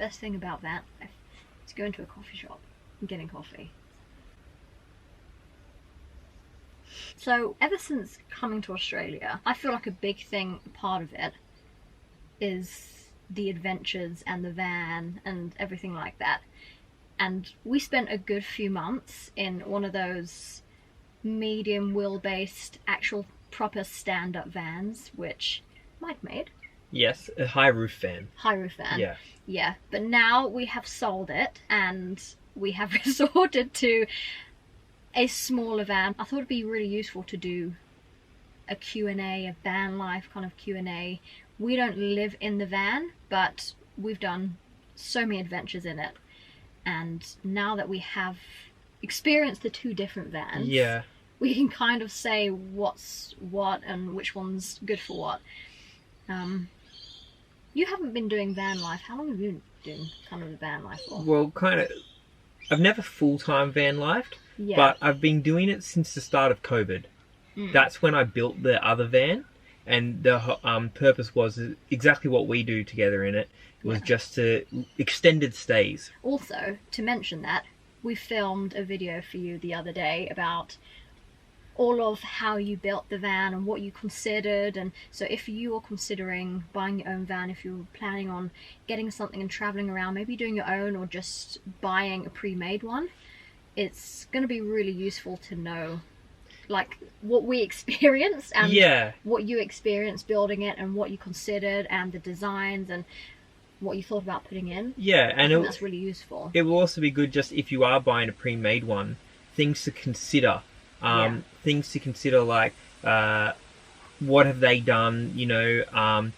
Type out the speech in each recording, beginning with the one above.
best thing about van life is going to a coffee shop and getting coffee. So ever since coming to Australia, I feel like a big thing, part of it, is the adventures and the van and everything like that. And we spent a good few months in one of those medium wheel-based, actual proper stand-up vans, which Mike made. Yes, a high roof van. High roof van. Yeah. Yeah, but now we have sold it and we have resorted to a smaller van. I thought it'd be really useful to do a Q&A, a van life kind of Q&A. We don't live in the van, but we've done so many adventures in it. And now that we have experienced the two different vans, Yeah. we can kind of say what's what and which one's good for what. You haven't been doing van life. How long have you been doing kind of the van life for? Well, kind of. I've never full-time van lifed, Yeah. but I've been doing it since the start of COVID. That's when I built the other van, and the purpose was exactly what we do together in it. It was just to extended stays. Also, to mention that, we filmed a video for you the other day about all of how you built the van and what you considered. And so if you are considering buying your own van, if you're planning on getting something and traveling around, maybe doing your own or just buying a pre-made one, it's going to be really useful to know like what we experienced and what you experienced building it and what you considered and the designs and what you thought about putting in. Yeah, and that's really useful. It will also be good just if you are buying a pre-made one, things to consider. Things to consider like what have they done, you know,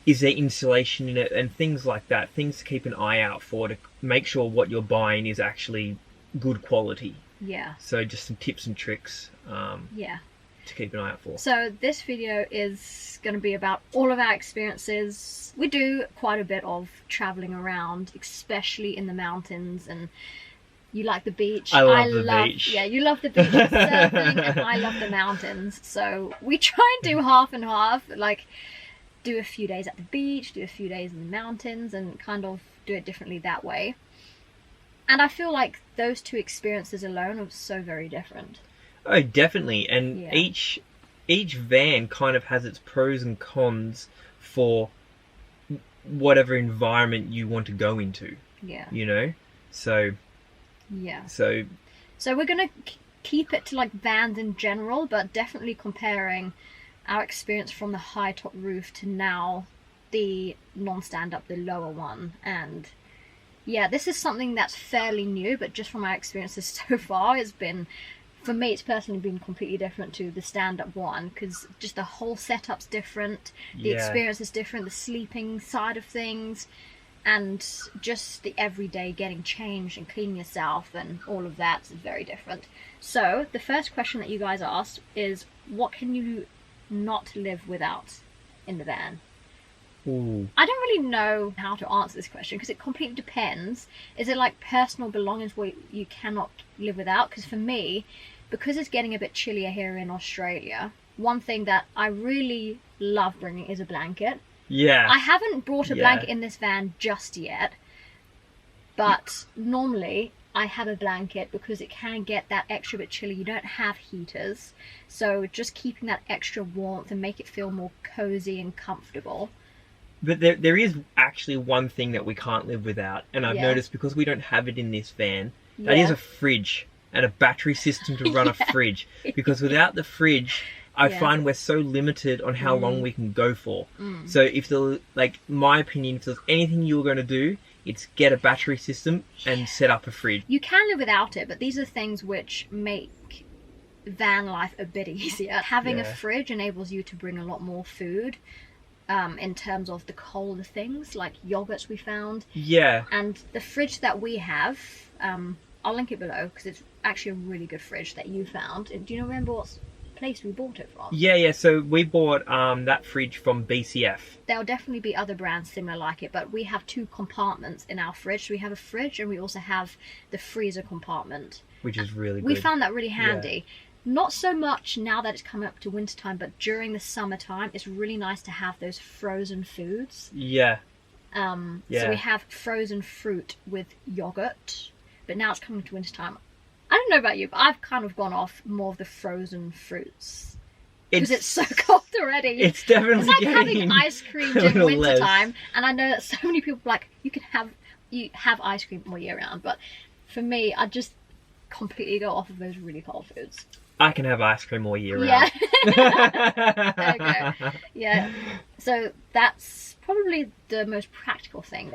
is there insulation in it and things like that. Things to keep an eye out for to make sure what you're buying is actually good quality. Yeah. So just some tips and tricks to keep an eye out for. So this video is going to be about all of our experiences. We do quite a bit of traveling around, especially in the mountains, and you like the beach. I love the beach. Yeah, you love the beach and surfing, and I love the mountains. So we try and do half and half, like do a few days at the beach, do a few days in the mountains, and kind of do it differently that way. And I feel like those two experiences alone are so very different. Oh, definitely. And each van kind of has its pros and cons for whatever environment you want to go into. Yeah. You know? So... Yeah. So we're going to keep it to like vans in general, but definitely comparing our experience from the high top roof to now the non-stand-up, the lower one. And yeah, this is something that's fairly new, but just from our experiences so far, it's been, for me, it's personally been completely different to the stand-up one, because just the whole setup's different, the experience is different, the sleeping side of things, and just the everyday getting changed and cleaning yourself and all of that is very different. So the first question that you guys asked is, what can you not live without in the van? Ooh. I don't really know how to answer this question because it completely depends. Is it like personal belongings what you cannot live without? Because for me, because it's getting a bit chillier here in Australia, one thing that I really love bringing is a blanket. Yeah. I haven't brought a blanket in this van just yet, but normally I have a blanket because it can get that extra bit chilly. You don't have heaters, so just keeping that extra warmth and make it feel more cozy and comfortable. But there is actually one thing that we can't live without, and I've noticed because we don't have it in this van, that is a fridge and a battery system to run a fridge. Because without the fridge, I find we're so limited on how long we can go for. So if the, like, my opinion, if there's anything you're going to do, it's get a battery system and set up a fridge. You can live without it, but these are things which make van life a bit easier. Having a fridge enables you to bring a lot more food. In terms of the colder things, like yogurts we found. Yeah. And the fridge that we have, I'll link it below because it's actually a really good fridge that you found. Do you remember what place we bought it from? Yeah, so we bought that fridge from BCF. There'll definitely be other brands similar like it, but we have two compartments in our fridge. So we have a fridge and we also have the freezer compartment. Which is really good. We found that really handy. Yeah. Not so much now that it's coming up to winter time, but during the summertime, it's really nice to have those frozen foods. Yeah. So we have frozen fruit with yogurt, but now it's coming to winter time. I don't know about you, but I've kind of gone off more of the frozen fruits because it's so cold already. It's definitely like having ice cream during winter time, and I know that so many people like you have ice cream all year round, but for me, I just completely go off of those really cold foods. I can have ice cream all year round. There you go. Yeah. So that's probably the most practical thing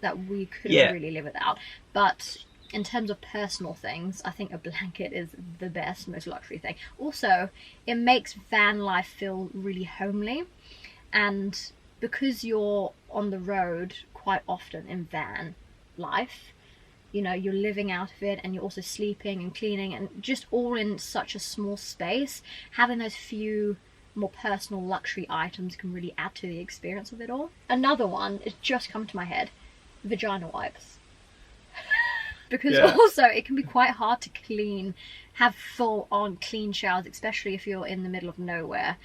that we couldn't really live without. But in terms of personal things, I think a blanket is the best, most luxury thing. Also, it makes van life feel really homely, and because you're on the road quite often in van life, you know, you're living out of it and you're also sleeping and cleaning and just all in such a small space. Having those few more personal luxury items can really add to the experience of it all. Another one is just come to my head, vagina wipes. Because also it can be quite hard to have full on clean showers, especially if you're in the middle of nowhere.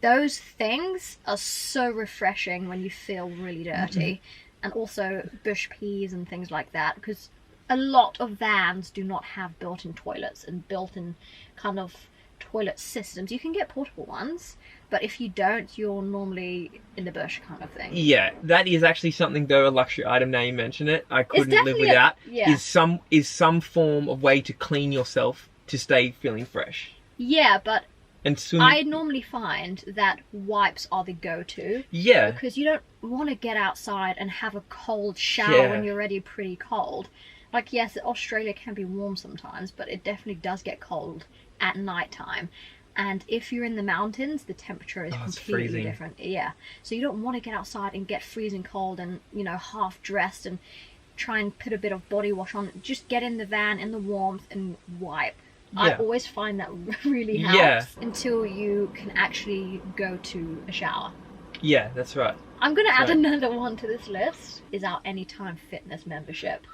Those things are so refreshing when you feel really dirty. And also bush peas and things like that, because a lot of vans do not have built-in toilets and built-in kind of toilet systems. You can get portable ones, but if you don't, you're normally in the bush kind of thing. Yeah, that is actually something though, a luxury item now you mention it, I couldn't live without. Is some form of way to clean yourself to stay feeling fresh. Yeah, but I normally find that wipes are the go-to. Yeah. Because you don't want to get outside and have a cold shower when you're already pretty cold. Like, yes, Australia can be warm sometimes, but it definitely does get cold at night time. And if you're in the mountains, the temperature is completely different. Yeah. So you don't want to get outside and get freezing cold and, you know, half dressed and try and put a bit of body wash on. Just get in the van in the warmth and wipe. Yeah. I always find that really helps until you can actually go to a shower. Yeah, that's right. I'm going to add another one to this list, is our Anytime Fitness membership.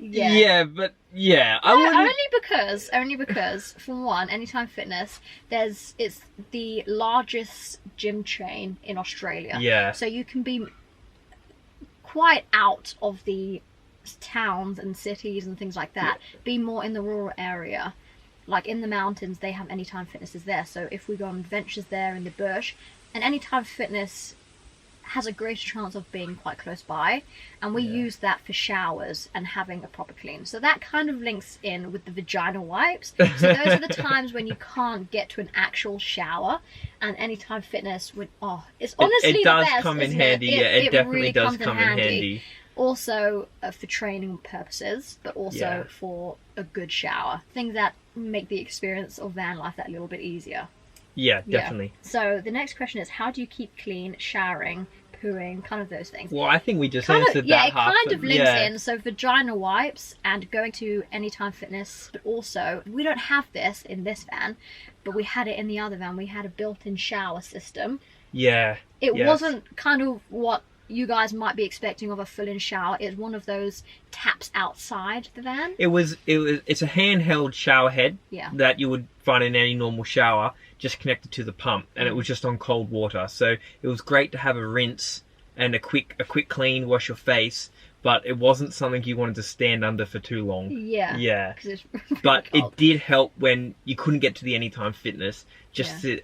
Yeah, but only because for one, Anytime Fitness, it's the largest gym chain in Australia. Yeah. So you can be quite out of the towns and cities and things like that, be more in the rural area. Like in the mountains, they have Anytime Fitnesses there. So if we go on adventures there in the bush, and Anytime Fitness has a greater chance of being quite close by, and we use that for showers and having a proper clean. So that kind of links in with the vagina wipes. So those are the times when you can't get to an actual shower, and Anytime Fitness it's honestly it does the best, come in handy. It definitely really does come in handy. Also for training purposes, but also for a good shower. Things that make the experience of van life that little bit easier. Yeah, definitely. Yeah. So the next question is, how do you keep clean, showering, pooing, kind of those things? Well, I think we just answered that. Yeah, it kind of links in. So vagina wipes and going to Anytime Fitness, but also, we don't have this in this van, but we had it in the other van. We had a built-in shower system. Yeah. It wasn't kind of what you guys might be expecting of a full-in shower. It's one of those taps outside the van. It's a handheld shower head that you would find in any normal shower, just connected to the pump, and it was just on cold water. So it was great to have a rinse and a quick clean, wash your face, but it wasn't something you wanted to stand under for too long. Yeah. Yeah. It's really but cold. It did help when you couldn't get to the Anytime Fitness,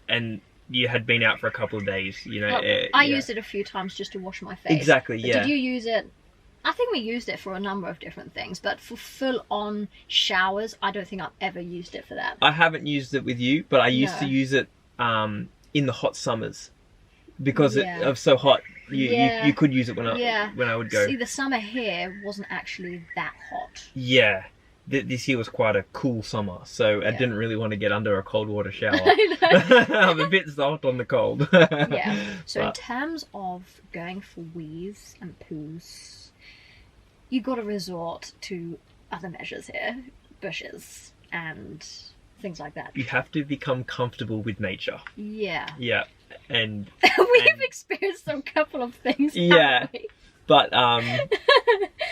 and you had been out for a couple of days, you know. I used it a few times just to wash my face. Exactly, but did you use it? I think we used it for a number of different things, but for full-on showers, I don't think I've ever used it for that. I haven't used it with you, but I used to use it in the hot summers because it was so hot. You could use it when I would go. See, the summer here wasn't actually that hot. Yeah. This year was quite a cool summer, so I didn't really want to get under a cold water shower. I'm a bit soft on the cold. So in terms of going for wheeze and poos, you got to resort to other measures here, bushes and things like that. You have to become comfortable with nature. Yeah. Yeah, and we've experienced a couple of things. Yeah, but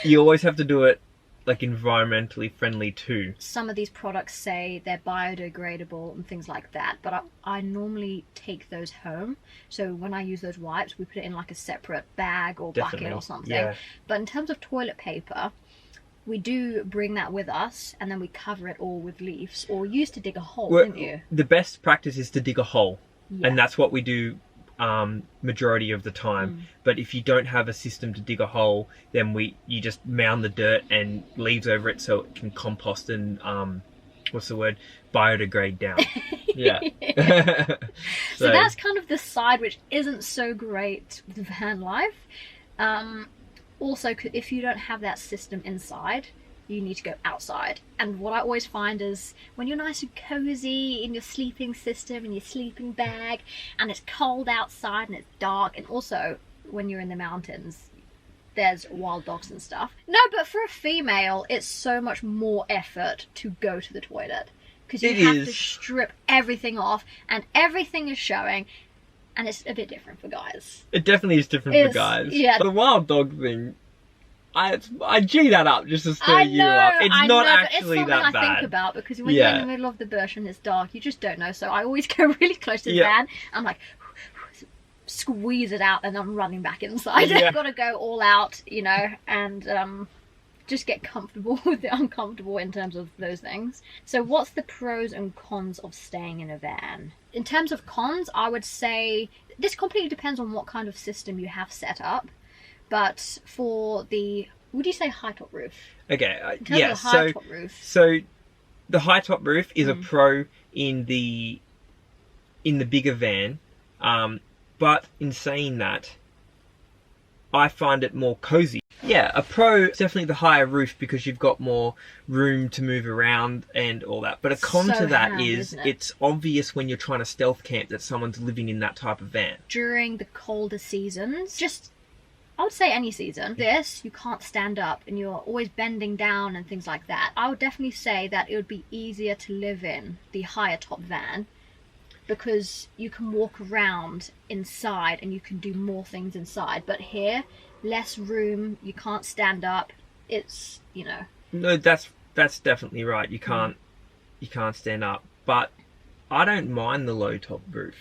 you always have to do it like environmentally friendly too. Some of these products say they're biodegradable and things like that, but I normally take those home. So when I use those wipes, we put it in like a separate bag or bucket or something. Yeah. But in terms of toilet paper, we do bring that with us, and then we cover it all with leaves. Or you used to dig a hole, didn't you? The best practice is to dig a hole, Yeah. and that's what we do majority of the time. But if you don't have a system to dig a hole, then you just mound the dirt and leaves over it so it can compost and biodegrade down. Yeah. So that's kind of the side which isn't so great with van life. Also, if you don't have that system inside, you need to go outside. And what I always find is when you're nice and cozy in your sleeping system, in your sleeping bag, and it's cold outside and it's dark, and also when you're in the mountains, there's wild dogs and stuff. No, but for a female, it's so much more effort to go to the toilet. Because you have to strip everything off, and everything is showing. And it's a bit different for guys. It definitely is different for guys. Yeah. The wild dog thing, I G that up just to stir you up. It's not actually that bad. I think about, because when you're in the middle of the bush and it's dark, you just don't know. So I always go really close to the van. I'm like, squeeze it out, and I'm running back inside. I've got to go all out, and just get comfortable with the uncomfortable in terms of those things. So what's the pros and cons of staying in a van? In terms of cons, I would say this completely depends on what kind of system you have set up. But for the, would you say high top roof? Okay, in terms of the high top roof. So the high top roof is a pro in the bigger van. But in saying that, I find it more cozy. Yeah, a pro is definitely the higher roof because you've got more room to move around and all that. But a con to that is it's obvious when you're trying to stealth camp that someone's living in that type of van. During the colder seasons, I would say any season, you can't stand up and you're always bending down and things like that. I would definitely say that it would be easier to live in the higher top van because you can walk around inside and you can do more things inside. But here, less room, you can't stand up. It's, No, that's definitely right. You can't stand up. But I don't mind the low top roof.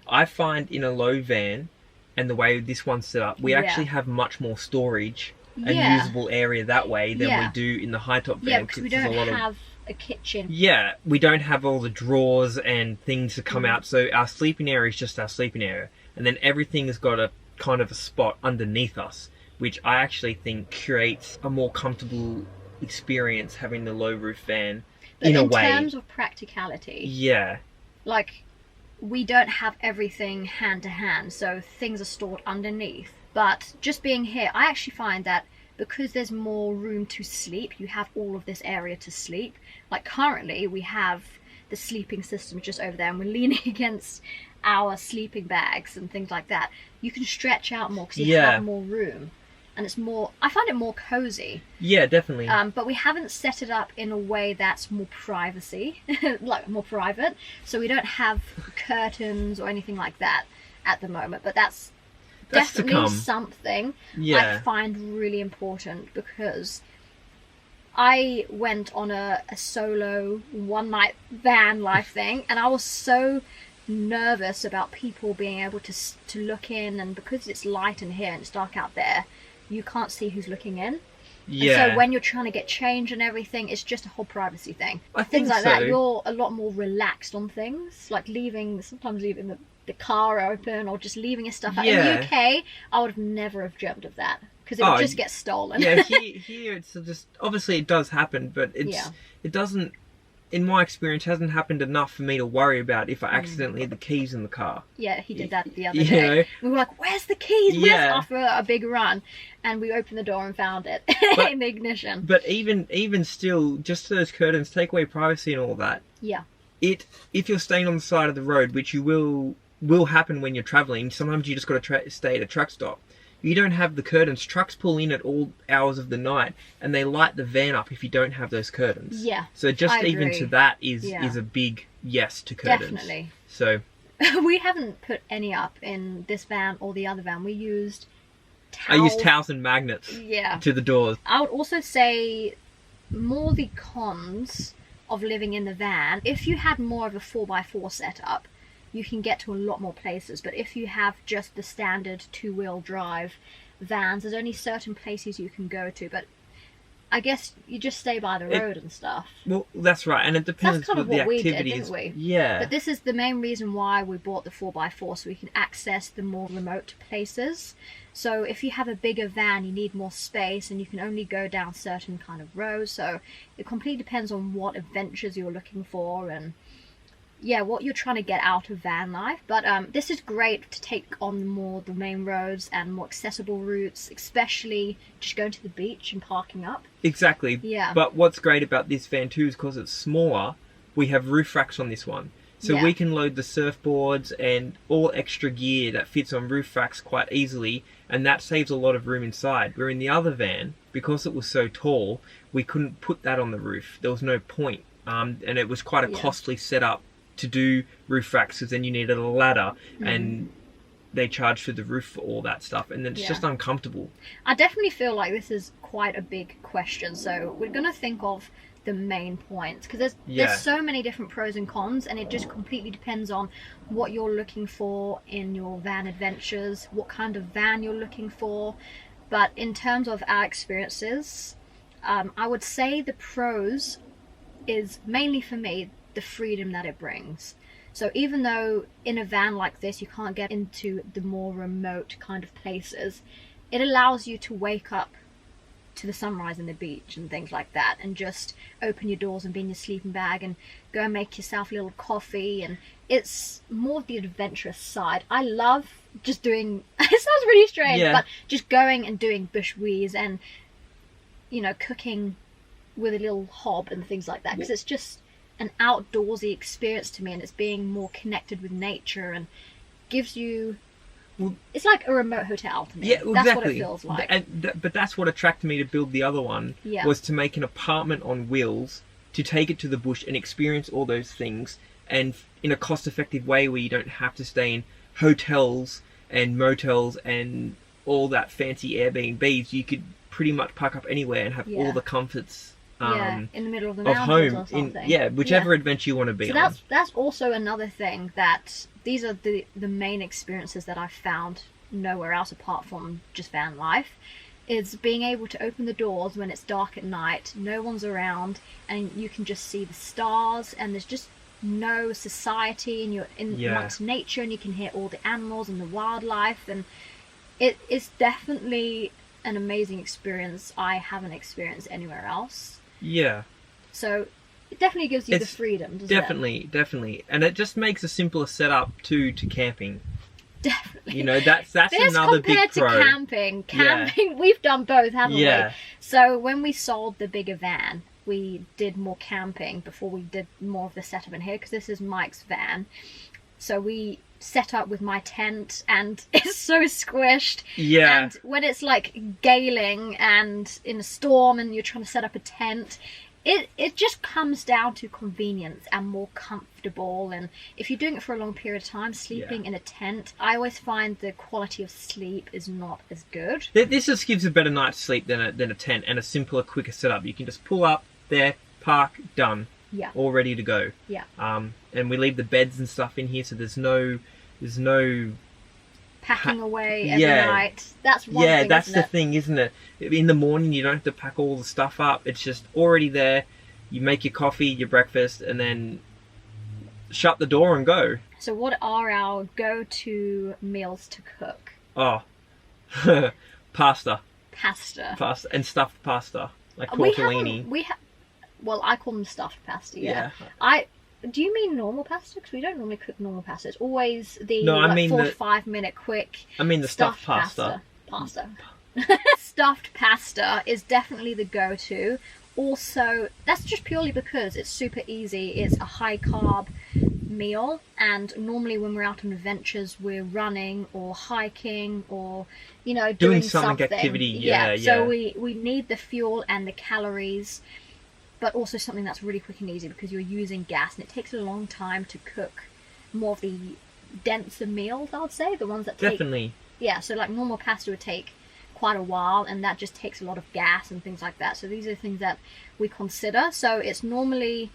I find in a low van, and the way this one's set up, we actually have much more storage and usable area that way than we do in the high top van. Yeah, because we don't have a kitchen. Yeah, we don't have all the drawers and things to come out, so our sleeping area is just our sleeping area. And then everything has got a kind of a spot underneath us, which I actually think creates a more comfortable experience having the low roof van in a way. In terms of practicality, like, we don't have everything hand to hand, so things are stored underneath. But just being here, I actually find that because there's more room to sleep, you have all of this area to sleep. Like currently, we have the sleeping system just over there, and we're leaning against our sleeping bags and things like that. You can stretch out more because you have more room. And it's more, I find it more cozy. Yeah, definitely. But we haven't set it up in a way that's more privacy, like more private. So we don't have curtains or anything like that at the moment. But that's definitely something I find really important, because I went on a solo one-night van life thing, and I was so nervous about people being able to look in, and because it's light in here and it's dark out there, you can't see who's looking in. And so when you're trying to get change and everything, it's just a whole privacy thing. Things like that, you're a lot more relaxed on things, like sometimes leaving the car open, or just leaving your stuff out. In the UK, I would never have dreamt of that, because it would just get stolen. Here it's just, obviously it does happen, but it doesn't, in my experience, hasn't happened enough for me to worry about if I accidentally had the keys in the car. Yeah, he did that the other day. We were like, where's the keys? After a big run. And we opened the door and found it in the ignition. But even still, just those curtains take away privacy and all that. Yeah. If you're staying on the side of the road, which you will happen when you're travelling, sometimes you just got to stay at a truck stop. You don't have the curtains. Trucks pull in at all hours of the night, and they light the van up if you don't have those curtains. Yeah. So just even to that is a big yes to curtains. Definitely. So we haven't put any up in this van or the other van. We used I used towels and magnets to the doors. I would also say more the cons of living in the van. If you had more of a 4x4 setup, you can get to a lot more places. But if you have just the standard 2-wheel drive vans, there's only certain places you can go to. But I guess you just stay by the road and stuff. Well, that's right, and it depends that's kind of what what the activities. We did, didn't we? Yeah. But this is the main reason why we bought the 4x4, so we can access the more remote places. So if you have a bigger van, you need more space, and you can only go down certain kind of roads. So it completely depends on what adventures you're looking for and yeah, what you're trying to get out of van life. But this is great to take on more the main roads and more accessible routes, especially just going to the beach and parking up. Exactly. Yeah. But what's great about this van too is because it's smaller, we have roof racks on this one. So we can load the surfboards and all extra gear that fits on roof racks quite easily, and that saves a lot of room inside. Where in the other van, because it was so tall, we couldn't put that on the roof. There was no point. And it was quite a costly setup to do roof racks, because then you needed a ladder and they charge for the roof for all that stuff, and it's just uncomfortable. I definitely feel like this is quite a big question, so we're going to think of the main points, because there's so many different pros and cons, and it just completely depends on what you're looking for in your van adventures, what kind of van you're looking for. But in terms of our experiences, I would say the pros is mainly for me the freedom that it brings. So even though in a van like this you can't get into the more remote kind of places, it allows you to wake up to the sunrise and the beach and things like that, and just open your doors and be in your sleeping bag and go and make yourself a little coffee. And it's more the adventurous side. I love just doing it sounds really strange, but just going and doing bushwees and, you know, cooking with a little hob and things like that, because it's just an outdoorsy experience to me, and it's being more connected with nature and gives you it's like a remote hotel to me. Yeah, exactly. That's what it feels like. But that's what attracted me to build the other one, was to make an apartment on wheels, to take it to the bush and experience all those things, and in a cost-effective way where you don't have to stay in hotels and motels and all that fancy Airbnbs. You could pretty much park up anywhere and have all the comforts in the middle of the of mountains home, or something. whichever adventure you want to be on. That's also another thing, that these are the main experiences that I've found nowhere else apart from just van life, is being able to open the doors when it's dark at night, no one's around, and you can just see the stars, and there's just no society, and you're in amongst nature, and you can hear all the animals and the wildlife, and it is definitely an amazing experience I haven't experienced anywhere else. Yeah. So it definitely gives you the freedom, doesn't it? Definitely. And it just makes a simpler setup to camping. Definitely. You know, that's another big pro. Compared to camping, we've done both, haven't we? So when we sold the bigger van, we did more camping before we did more of the setup in here, because this is Mike's van. So we set up with my tent, and it's so squished. And when it's like galing and in a storm and you're trying to set up a tent, it just comes down to convenience and more comfortable. And if you're doing it for a long period of time, sleeping in a tent, I always find the quality of sleep is not as good. This just gives a better night's sleep than a tent, and a simpler, quicker setup. You can just pull up there, park, done. All ready to go. And we leave the beds and stuff in here, so there's no packing away every night. That's one thing, that's the thing, isn't it? In the morning you don't have to pack all the stuff up. It's just already there. You make your coffee, your breakfast, and then shut the door and go. So what are our go-to meals to cook? Pasta and stuffed pasta, like tortellini. Well, I call them stuffed pasta. Do you mean normal pasta? Because we don't normally cook normal pasta. It's always the 4 to 5 minute quick. I mean the stuffed pasta. Stuffed pasta is definitely the go-to. Also, that's just purely because it's super easy. It's a high carb meal, and normally when we're out on adventures, we're running or hiking or doing something activity. So we need the fuel and the calories, but also something that's really quick and easy, because you're using gas, and it takes a long time to cook more of the denser meals, I would say, the ones that take... Definitely. So like normal pasta would take quite a while, and that just takes a lot of gas and things like that. So these are things that we consider. So it's normally,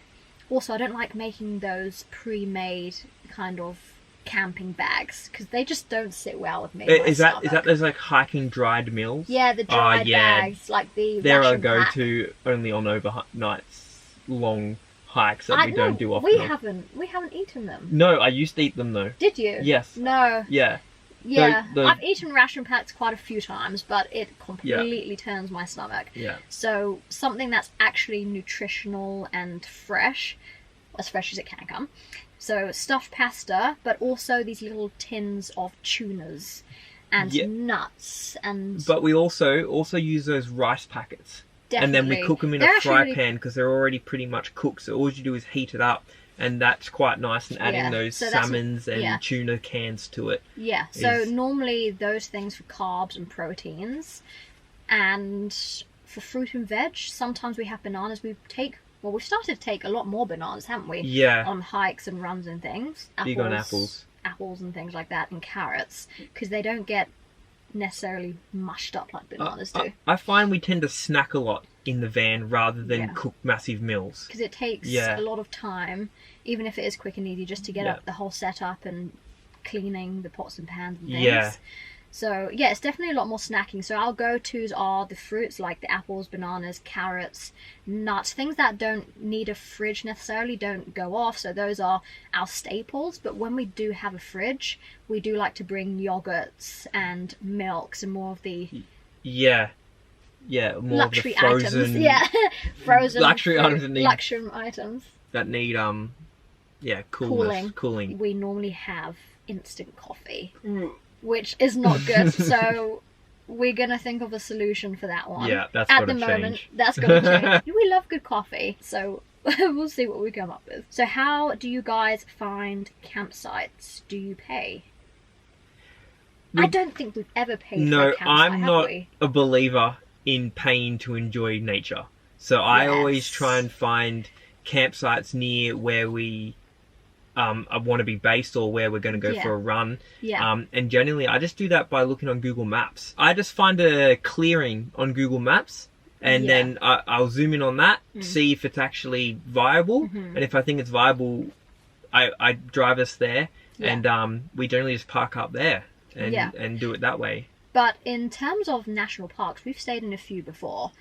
also I don't like making those pre-made kind of camping bags because they just don't sit well with me. Is that those like hiking dried meals? Yeah, the dried bags, like the they're ration a go-to only on overnights long hikes that we don't do often. We haven't eaten them. No, I used to eat them though. Did you? Yes. No. Yeah. Yeah, I've eaten ration packs quite a few times, but it completely turns my stomach. Yeah. So something that's actually nutritional and fresh as it can come. So stuffed pasta, but also these little tins of tunas and nuts and. But we also use those rice packets. Definitely. And then we cook them in a fry pan because they're already pretty much cooked. So all you do is heat it up. And that's quite nice, and adding those salmons and tuna cans to it. Yeah, so normally those things for carbs and proteins. And for fruit and veg, sometimes we have bananas. We've started to take a lot more bananas, haven't we? Yeah. On hikes and runs and things. Big on apples. Apples and things like that, and carrots, because they don't get necessarily mushed up like bananas do. I find we tend to snack a lot in the van rather than cook massive meals. Because it takes a lot of time, even if it is quick and easy, just to get up the whole setup and cleaning the pots and pans and things. Yeah. So, yeah, it's definitely a lot more snacking. So our go-tos are the fruits, like the apples, bananas, carrots, nuts. Things that don't need a fridge necessarily, don't go off. So those are our staples. But when we do have a fridge, we do like to bring yogurts and milks and more of the... Yeah. Yeah, more luxury of the frozen... items. Yeah, frozen luxury items that need cooling. We normally have instant coffee. Which is not good, so we're going to think of a solution for that one. Yeah, that's got to change. At the moment, that's going to change. We love good coffee, so we'll see what we come up with. So how do you guys find campsites? Do you pay? I don't think we've ever paid for a campsite, I'm not a believer in paying to enjoy nature. So I always try and find campsites near where we... I want to be based or where we're going to go for a run. Yeah. And generally, I just do that by looking on Google Maps. I just find a clearing on Google Maps, and then I'll zoom in on that, see if it's actually viable. And if I think it's viable, I drive us there, and we generally just park up there and do it that way. But in terms of national parks, we've stayed in a few before,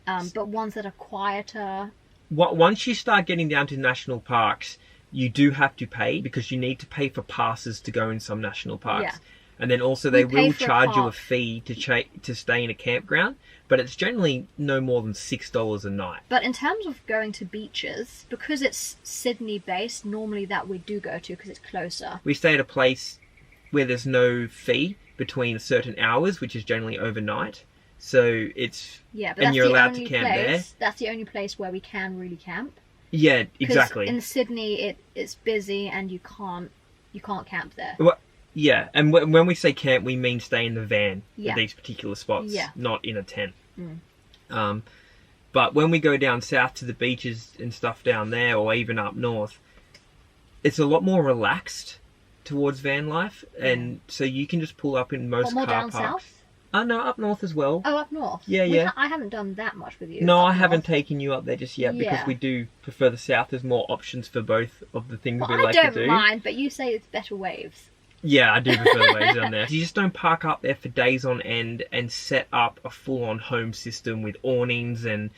but ones that are quieter. Once you start getting down to national parks, you do have to pay because you need to pay for passes to go in some national parks. Yeah. And then also they will charge you a fee to stay in a campground, but it's generally no more than $6 a night. But in terms of going to beaches, because it's Sydney based, normally that we do go to because it's closer. We stay at a place where there's no fee between certain hours, which is generally overnight. So it's... Yeah, but and you're allowed to camp there. That's the only place where we can really camp. Yeah, exactly. In Sydney, it's busy and you can't camp there. Well, yeah, and when we say camp, we mean stay in the van at these particular spots, not in a tent. But when we go down south to the beaches and stuff down there, or even up north, it's a lot more relaxed towards van life, and so you can just pull up in most car down parks. South? No, up north as well. Oh, up north? Yeah. I haven't done that much with you. No, I haven't taken you up there just yet because we do prefer the south. There's more options for both of the things we like to do. I don't mind, but you say it's better waves. Yeah, I do prefer the waves down there. You just don't park up there for days on end and set up a full-on home system with awnings and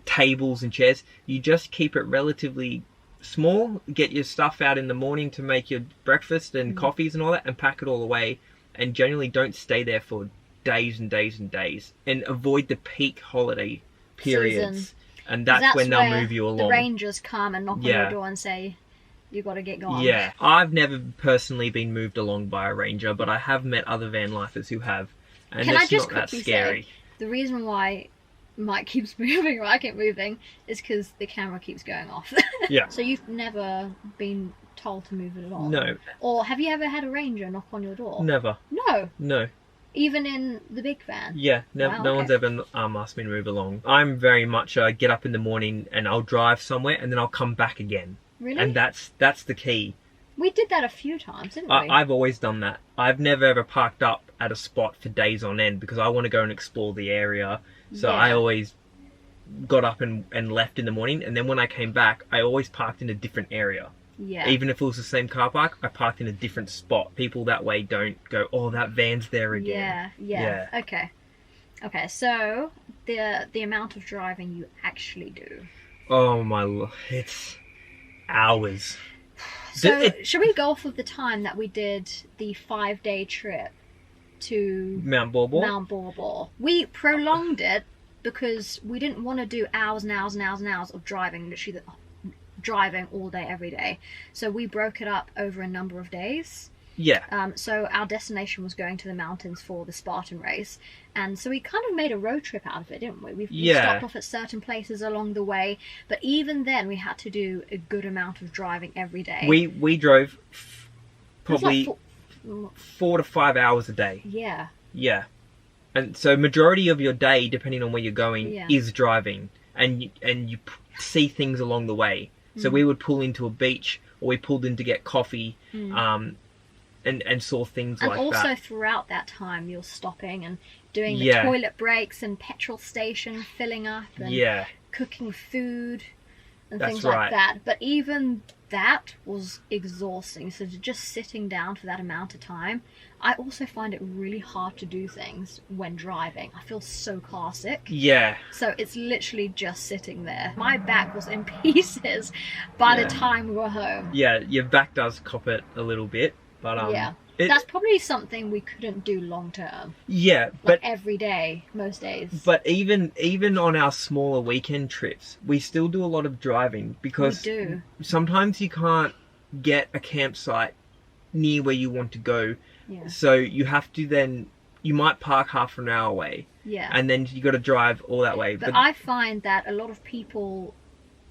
tables and chairs. You just keep it relatively small, get your stuff out in the morning to make your breakfast and coffees and all that, and pack it all away. And generally don't stay there for days and days and days, and avoid the peak holiday periods. Season. And that's when they'll move you along. The rangers come and knock on your door and say, you got to get going. Yeah, I've never personally been moved along by a ranger, but I have met other van lifers who have, and it's not that scary. Say, the reason why Mike keeps moving or I keep moving is because the camera keeps going off. Yeah. So you've never been told to move it at all? No. Or have you ever had a ranger knock on your door? Never. No. Even in the big van? Yeah, no one's ever asked me to move along. I'm very much get up in the morning and I'll drive somewhere and then I'll come back again. Really? And that's the key. We did that a few times, didn't we? I've always done that. I've never ever parked up at a spot for days on end because I want to go and explore the area. So I always got up and left in the morning, and then when I came back, I always parked in a different area. Yeah. Even if it was the same car park, I parked in a different spot. People that way don't go, oh, that van's there again. Yeah. Okay, so the amount of driving you actually do. Oh my lord, it's hours. So, should we go off of the time that we did the 5-day trip to Mount Baw Baw? Mount Baw Baw. We prolonged it because we didn't want to do hours and hours and hours and hours of driving, literally driving all day, every day. So we broke it up over a number of days. Yeah. So our destination was going to the mountains for the Spartan race, and so we kind of made a road trip out of it, didn't we? We stopped off at certain places along the way, but even then we had to do a good amount of driving every day. We drove probably like 4 to 5 hours a day. Yeah. Yeah. And so majority of your day, depending on where you're going, is driving, and you see things along the way. So we would pull into a beach, or we pulled in to get coffee, and saw things like that. And also throughout that time, you're stopping and doing the toilet breaks and petrol station filling up and cooking food and things like that. But even that was exhausting. So just sitting down for that amount of time, I also find it really hard to do things when driving. I feel so car sick. Yeah. So it's literally just sitting there. My back was in pieces by the time we were home. Yeah, your back does cop it a little bit, but that's probably something we couldn't do long term. Yeah, like but every day, most days. But even on our smaller weekend trips, we still do a lot of driving because sometimes you can't get a campsite near where you want to go. Yeah. So you have to you might park half an hour away. Yeah. And then you got to drive all that way. But I find that a lot of people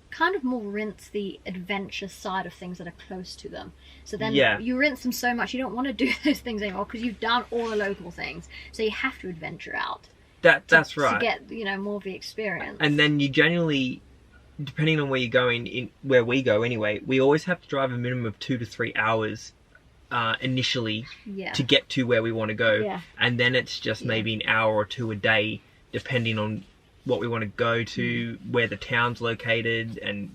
kind of more rinse the adventure side of things that are close to them. So then you rinse them so much you don't want to do those things anymore because you've done all the local things. So you have to adventure out. That's right. To get, more of the experience. And then you generally, depending on where you're going, where we go anyway, we always have to drive a minimum of 2 to 3 hours initially to get to where we want to go, and then it's just maybe an hour or two a day depending on what we want to go to, where the town's located, and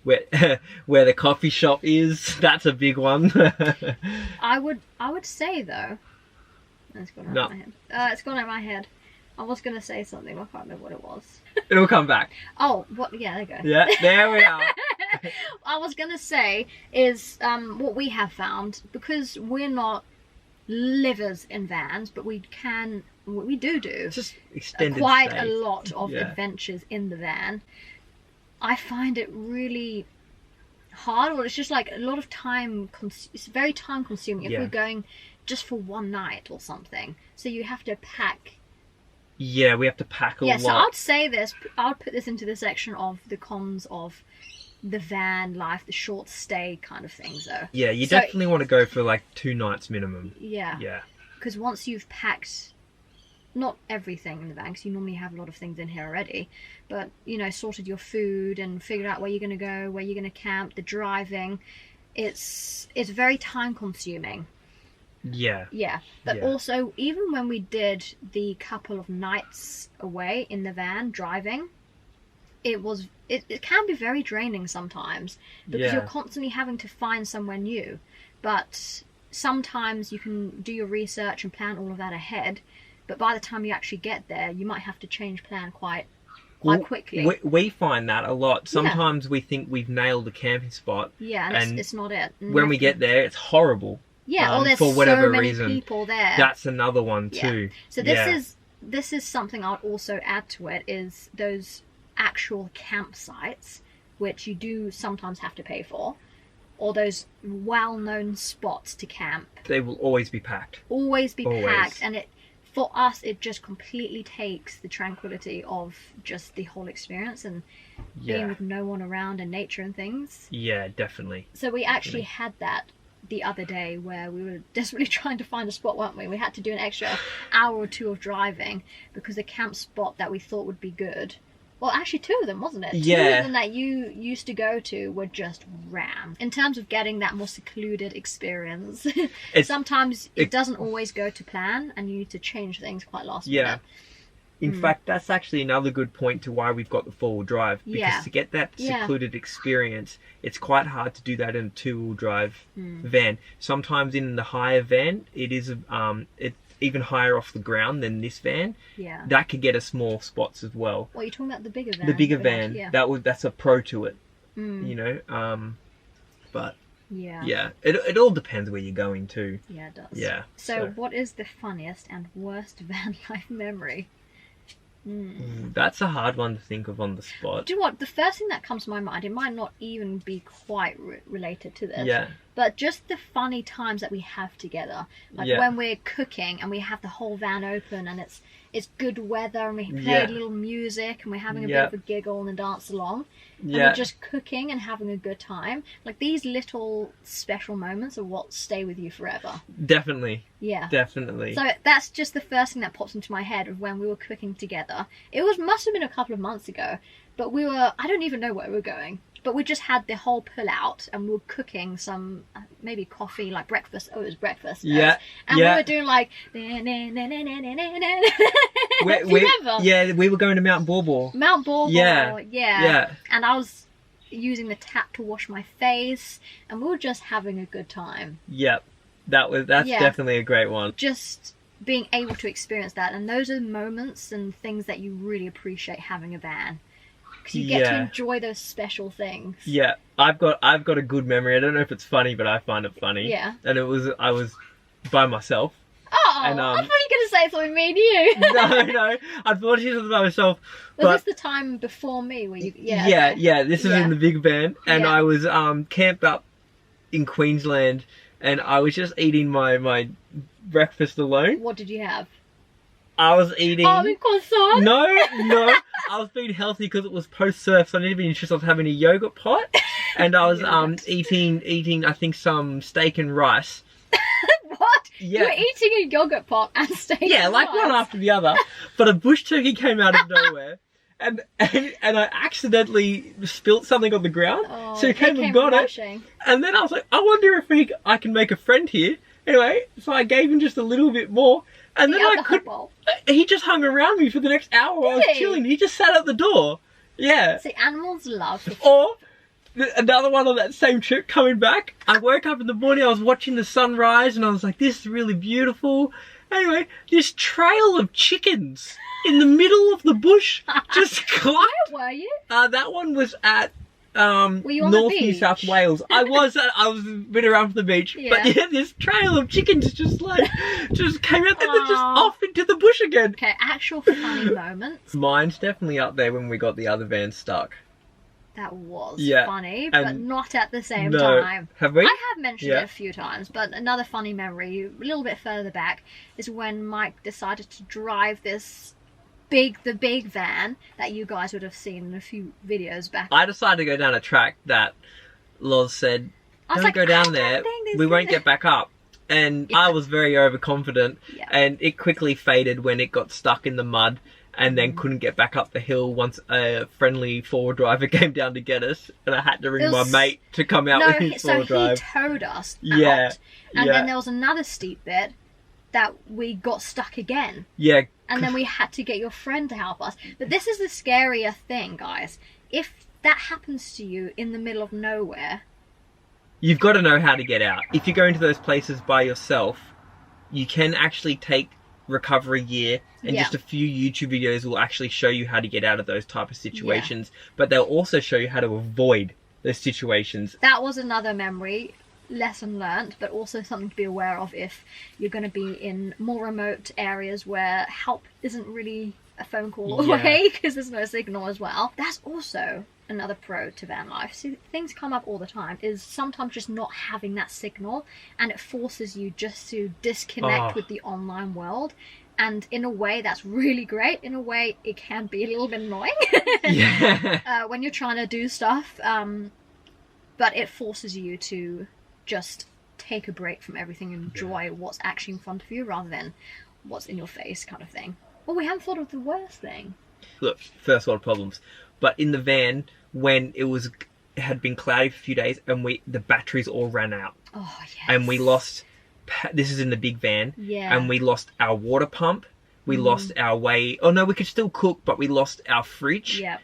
where the coffee shop is. That's a big one. I would say though, it's gone out of my head. It's gone out of my head. I was gonna say something, I can't remember what it was. It'll come back. Oh, what? Yeah, there you go. Yeah, there we are. I was gonna say is what we have found, because we're not livers in vans, but we do just extended quite stay. A lot of adventures in the van. I find it really hard, or it's just like a lot of time. It's very time consuming if we're going just for one night or something. So you have to pack. Yeah, we have to pack a lot. Yeah, so I'd say this. I'd put this into the section of the cons of the van life, the short stay kind of things, though. Yeah, you definitely want to go for like 2 nights minimum. Yeah. Yeah. Because once you've packed, not everything in the van, because you normally have a lot of things in here already, but sorted your food and figured out where you're going to go, where you're going to camp, the driving, it's very time consuming. Yeah. Yeah. But also, even when we did the couple of nights away in the van driving, it can be very draining sometimes because you're constantly having to find somewhere new. But sometimes you can do your research and plan all of that ahead, but by the time you actually get there, you might have to change plan quite quickly. We find that a lot. Sometimes we think we've nailed a camping spot. Yeah, and it's not it. And when we get there, it's horrible. Yeah, or there's for whatever so many reason. people there. That's another one too. So this is something I'd also add to it, is those actual campsites, which you do sometimes have to pay for, or those well-known spots to camp. They will always be packed. Always be packed, and for us, it just completely takes the tranquility of just the whole experience and being with no one around and nature and things. Yeah, definitely. So we actually had that the other day where we were desperately trying to find a spot, weren't we? We had to do an extra hour or two of driving because the camp spot that we thought would be good Well, actually, 2 of them, wasn't it? Yeah. 2 of them that you used to go to were just rammed. In terms of getting that more secluded experience, sometimes it doesn't always go to plan, and you need to change things quite last minute. In fact, that's actually another good point to why we've got the 4-wheel drive. Because to get that secluded experience, it's quite hard to do that in a 2-wheel drive van. Sometimes in the higher van, it is it's even higher off the ground than this van. Yeah. That could get us more spots as well. What, you're talking about the bigger van? The bigger van. Yeah. That's a pro to it. You know? But... Yeah. Yeah. It all depends where you're going to. Yeah, it does. Yeah. So what is the funniest and worst van life memory? That's a hard one to think of on the spot. Do you know what? The first thing that comes to my mind, it might not even be quite related to this. Yeah. But just the funny times that we have together. Like when we're cooking and we have the whole van open and it's good weather and we play a little music and we're having a bit of a giggle and a dance along. And we're just cooking and having a good time. Like, these little special moments are what stay with you forever. Definitely. Yeah. Definitely. So that's just the first thing that pops into my head of when we were cooking together. It must have been a couple of months ago, but I don't even know where we were going. But we just had the whole pull out and we were cooking some, maybe coffee, like breakfast. Oh, it was breakfast. Yeah. And we were doing like... Do you remember? Yeah, we were going to Mount Baw. Mount Baw. Yeah. And I was using the tap to wash my face and we were just having a good time. Yep. That's definitely a great one. Just being able to experience that, and those are moments and things that you really appreciate having a van. Because you get to enjoy those special things. Yeah, I've got a good memory. I don't know if it's funny, but I find it funny. Yeah. And I was by myself. Oh, and, I thought you were going to say something me and you. No. Unfortunately, it was by myself. Was this the time before me? Where you? Yeah. This is in the big van, and I was camped up in Queensland, and I was just eating my breakfast alone. What did you have? I was eating... croissant? No. I was being healthy because it was post-surf, so I didn't be interested. I was having a yogurt pot, and I was eating, I think, some steak and rice. What? Yeah. You were eating a yogurt pot and steak and rice? Like one after the other. But a bush turkey came out of nowhere. And I accidentally spilt something on the ground. Oh, so he came and got rushing. It. And then I was like, I wonder if I can make a friend here. Anyway, so I gave him just a little bit more. And then he just hung around me for the next hour while I was chilling. He just sat at the door. Yeah. See, animals love. Or another one on that same trip coming back. I woke up in the morning, I was watching the sunrise, and I was like, this is really beautiful. Anyway, this trail of chickens in the middle of the bush just climbed. Where were you? That one was at were you on North the beach? New South Wales. I was a bit around from the beach, but this trail of chickens just came out and then just off into the bush again. Okay, actual funny moments. Mine's definitely up there when we got the other van stuck. That was funny, but not at the same time. Have we? I have mentioned it a few times, but another funny memory, a little bit further back, is when Mike decided to drive the big van that you guys would have seen in a few videos back. I decided to go down a track that Loz said, don't go down there, we won't get back up. And I was very overconfident, and it quickly faded when it got stuck in the mud and then couldn't get back up the hill once a friendly four-wheel driver came down to get us, and I had to ring my mate to come out with his four-wheel drive. So he towed us out, and then there was another steep bit that we got stuck again. Yeah. And then we had to get your friend to help us. But this is the scarier thing, guys. If that happens to you in the middle of nowhere... You've got to know how to get out. If you go into those places by yourself, you can actually take recovery gear, and just a few YouTube videos will actually show you how to get out of those type of situations. But they'll also show you how to avoid those situations. That was another memory. Lesson learnt, but also something to be aware of if you're going to be in more remote areas where help isn't really a phone call away because there's no signal as well. That's also another pro to van life. So things come up all the time, is sometimes just not having that signal, and it forces you just to disconnect with the online world. And in a way that's really great. In a way it can be a little bit annoying when you're trying to do stuff, but it forces you to just take a break from everything and enjoy what's actually in front of you rather than what's in your face kind of thing. Well, we haven't thought of the worst thing. look, first world problems. But in the van, when it had been cloudy for a few days, and the batteries all ran out. Oh, yes. And we lost, this is in the big van, yeah. and we lost our water pump. We lost our way. Oh no, we could still cook, but we lost our fridge. Yeah.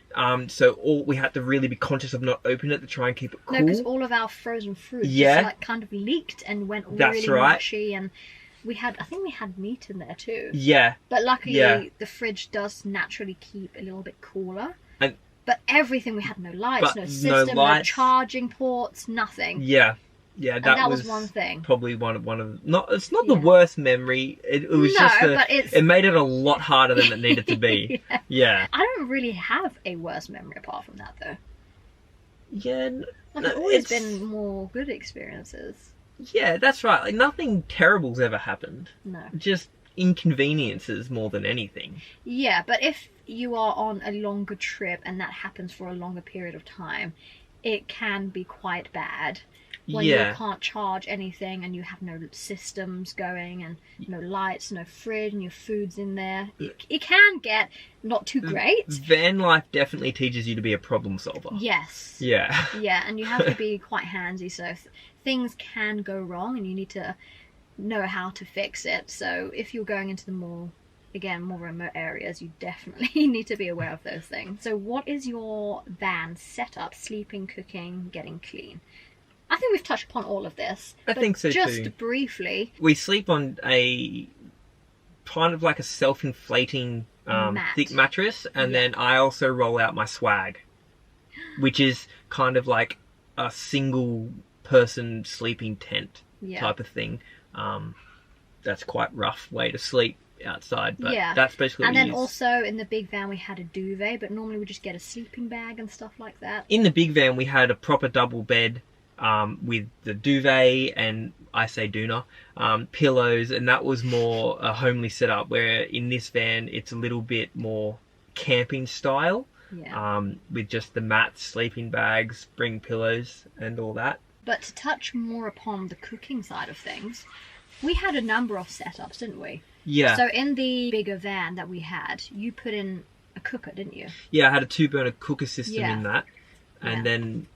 So we had to really be conscious of not opening it to try and keep it cool. No, because all of our frozen fruit just like kind of leaked and went really mushy, and I think we had meat in there too. Yeah. But luckily, the fridge does naturally keep a little bit cooler. But everything, we had no lights, no system, no charging ports, nothing. Yeah. Yeah, that was one thing. Probably one of it's not the worst memory. It was but it made it a lot harder than it needed to be. Yeah. I don't really have a worse memory apart from that though. Yeah. It's always been more good experiences. Yeah, that's right. Like nothing terrible's ever happened. No. Just inconveniences more than anything. Yeah, but if you are on a longer trip and that happens for a longer period of time, it can be quite bad. When you can't charge anything and you have no systems going and no lights, no fridge, and your food's in there. It can get not too great. Van life definitely teaches you to be a problem solver. Yes. Yeah. Yeah, and you have to be quite handsy, so things can go wrong and you need to know how to fix it. So if you're going into the more remote areas, you definitely need to be aware of those things. So what is your van setup? Sleeping, cooking, getting clean? I think we've touched upon all of this. I think so just too. Just briefly. We sleep on a kind of like a self-inflating thick mattress, and then I also roll out my swag, which is kind of like a single person sleeping tent type of thing. That's quite rough way to sleep outside, but that's basically what we use. And then also in the big van we had a duvet, but normally we just get a sleeping bag and stuff like that. In the big van we had a proper double bed with the duvet and, I say doona, pillows, and that was more a homely setup, where in this van it's a little bit more camping style, with just the mats, sleeping bags, spring pillows and all that. But to touch more upon the cooking side of things, we had a number of setups, didn't we? Yeah. So in the bigger van that we had, you put in a cooker, didn't you? Yeah, I had a 2-burner cooker system in that. And then...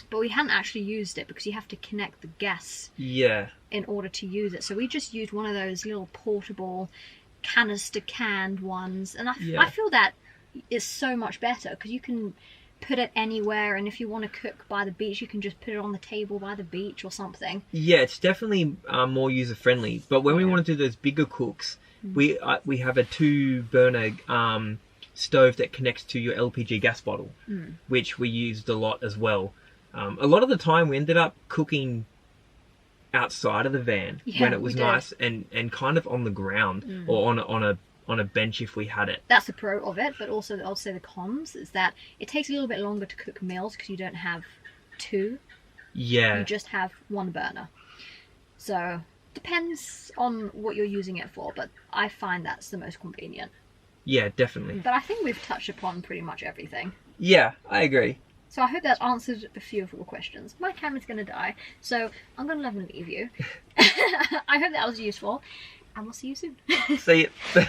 But we hadn't actually used it because you have to connect the gas in order to use it. So we just used one of those little portable canister canned ones. And I feel that is so much better because you can put it anywhere, and if you want to cook by the beach, you can just put it on the table by the beach or something. Yeah, it's definitely more user friendly. But when we want to do those bigger cooks, we have a 2-burner stove that connects to your LPG gas bottle, which we used a lot as well. A lot of the time we ended up cooking outside of the van when it was nice and kind of on the ground or on a bench if we had it. That's the pro of it, but also I'll say the cons is that it takes a little bit longer to cook meals because you don't have 2. Yeah. You just have 1 burner. So depends on what you're using it for, but I find that's the most convenient. Yeah, definitely. But I think we've touched upon pretty much everything. Yeah, I agree. So I hope that answered a few of your questions. My camera's going to die, so I'm going to let me leave you. I hope that was useful, and we'll see you soon. See you.